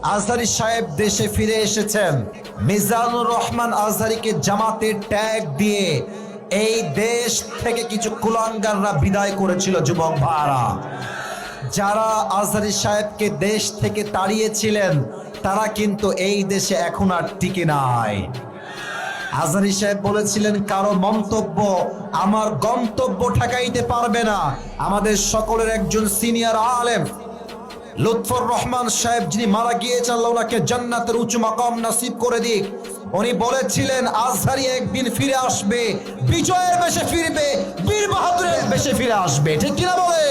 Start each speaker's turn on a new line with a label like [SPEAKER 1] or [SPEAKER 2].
[SPEAKER 1] আজহারী সাহেব দেশে ফিরে এসেছেন। মিজানুর রহমান আজহারীকে জামাতে ট্যাগ দিয়ে এই দেশ থেকে কিছু কুলাঙ্গাররা বিদায় করেছিল। যুবক ভাইরা, যারা আজহারী সাহেবকে দেশ থেকে তাড়িয়েছিলেন তারা কিন্তু এই দেশে এখন আর টিকে নাই। আজহারী সাহেব বলেছিলেন, কারো মন্তব্য আমার গন্তব্য ঠেকাইতে পারবে না। আমাদের সকলের একজন সিনিয়র আলেম লুৎফর রহমান সাহেব, যিনি মারা গিয়েছেন, আল্লাহ ওনাকে জান্নাতের উঁচু মাকাম নসিব করে দিক, উনি বলেছিলেন আজহারী একদিন ফিরে আসবে, বিজয়ের বেশে ফিরবে, বীর বাহাদুরের বেশে ফিরে আসবে। ঠিক কিনা বলে?